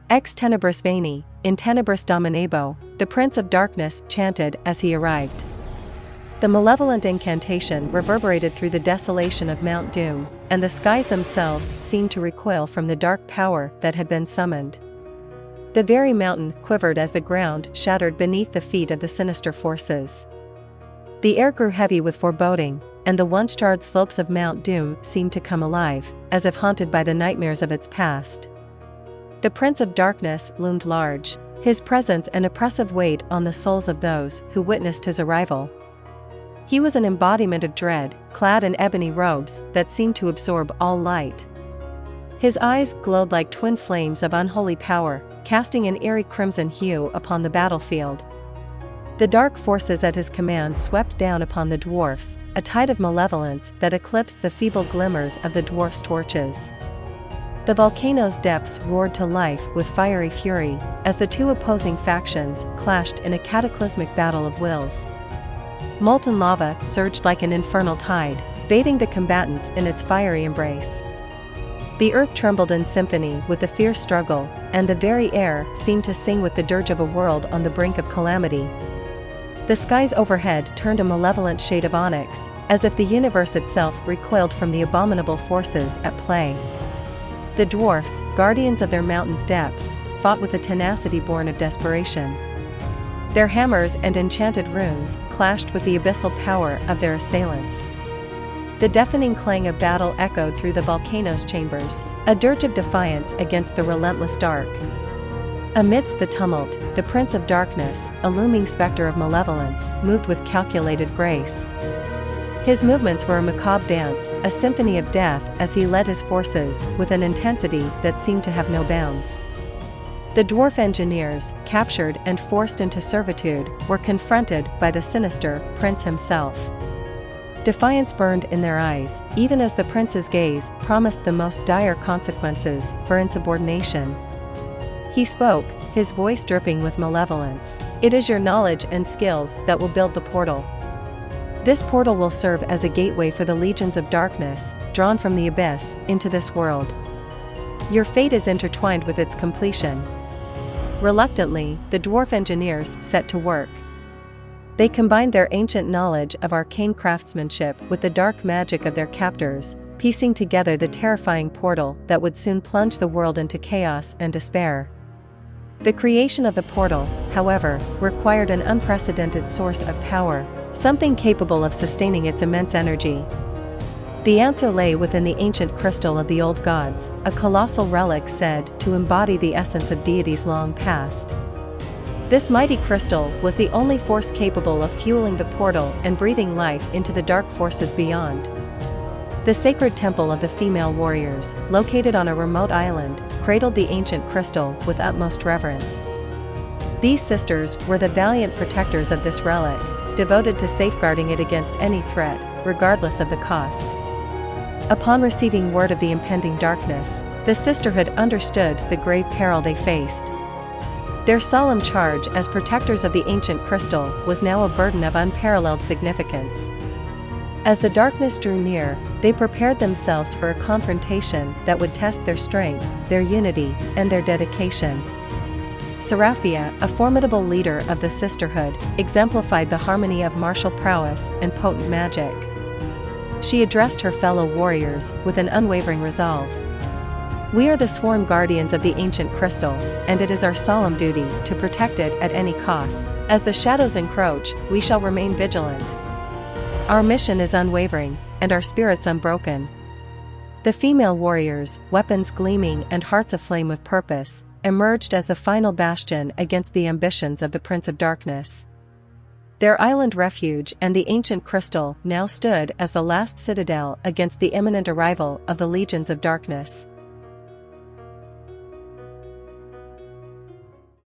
Ex tenebris veni, in tenebris dominabo, the Prince of Darkness chanted as he arrived. The malevolent incantation reverberated through the desolation of Mount Doom, and the skies themselves seemed to recoil from the dark power that had been summoned. The very mountain quivered as the ground shattered beneath the feet of the sinister forces. The air grew heavy with foreboding, and the once-charred slopes of Mount Doom seemed to come alive, as if haunted by the nightmares of its past. The Prince of Darkness loomed large, his presence an oppressive weight on the souls of those who witnessed his arrival. He was an embodiment of dread, clad in ebony robes that seemed to absorb all light. His eyes glowed like twin flames of unholy power, casting an eerie crimson hue upon the battlefield. The dark forces at his command swept down upon the dwarfs, a tide of malevolence that eclipsed the feeble glimmers of the dwarfs' torches. The volcano's depths roared to life with fiery fury, as the two opposing factions clashed in a cataclysmic battle of wills. Molten lava surged like an infernal tide, bathing the combatants in its fiery embrace. The earth trembled in symphony with the fierce struggle, and the very air seemed to sing with the dirge of a world on the brink of calamity. The skies overhead turned a malevolent shade of onyx, as if the universe itself recoiled from the abominable forces at play. The dwarfs, guardians of their mountain's depths, fought with a tenacity born of desperation. Their hammers and enchanted runes clashed with the abyssal power of their assailants. The deafening clang of battle echoed through the volcano's chambers, a dirge of defiance against the relentless dark. Amidst the tumult, the Prince of Darkness, a looming specter of malevolence, moved with calculated grace. His movements were a macabre dance, a symphony of death as he led his forces with an intensity that seemed to have no bounds. The dwarf engineers, captured and forced into servitude, were confronted by the sinister prince himself. Defiance burned in their eyes, even as the prince's gaze promised the most dire consequences for insubordination. He spoke, his voice dripping with malevolence. "It is your knowledge and skills that will build the portal. This portal will serve as a gateway for the legions of darkness, drawn from the abyss, into this world. Your fate is intertwined with its completion." Reluctantly, the dwarf engineers set to work. They combined their ancient knowledge of arcane craftsmanship with the dark magic of their captors, piecing together the terrifying portal that would soon plunge the world into chaos and despair. The creation of the portal, however, required an unprecedented source of power, something capable of sustaining its immense energy. The answer lay within the ancient crystal of the old gods, a colossal relic said to embody the essence of deities long past. This mighty crystal was the only force capable of fueling the portal and breathing life into the dark forces beyond. The sacred temple of the female warriors, located on a remote island, cradled the ancient crystal with utmost reverence. These sisters were the valiant protectors of this relic, devoted to safeguarding it against any threat, regardless of the cost. Upon receiving word of the impending darkness, the sisterhood understood the grave peril they faced. Their solemn charge as protectors of the ancient crystal was now a burden of unparalleled significance. As the darkness drew near, they prepared themselves for a confrontation that would test their strength, their unity, and their dedication. Seraphia, a formidable leader of the sisterhood, exemplified the harmony of martial prowess and potent magic. She addressed her fellow warriors with an unwavering resolve. "We are the sworn guardians of the ancient crystal, and it is our solemn duty to protect it at any cost. As the shadows encroach, we shall remain vigilant. Our mission is unwavering, and our spirits unbroken." The female warriors, weapons gleaming and hearts aflame with purpose, emerged as the final bastion against the ambitions of the Prince of Darkness. Their island refuge and the ancient crystal now stood as the last citadel against the imminent arrival of the legions of darkness.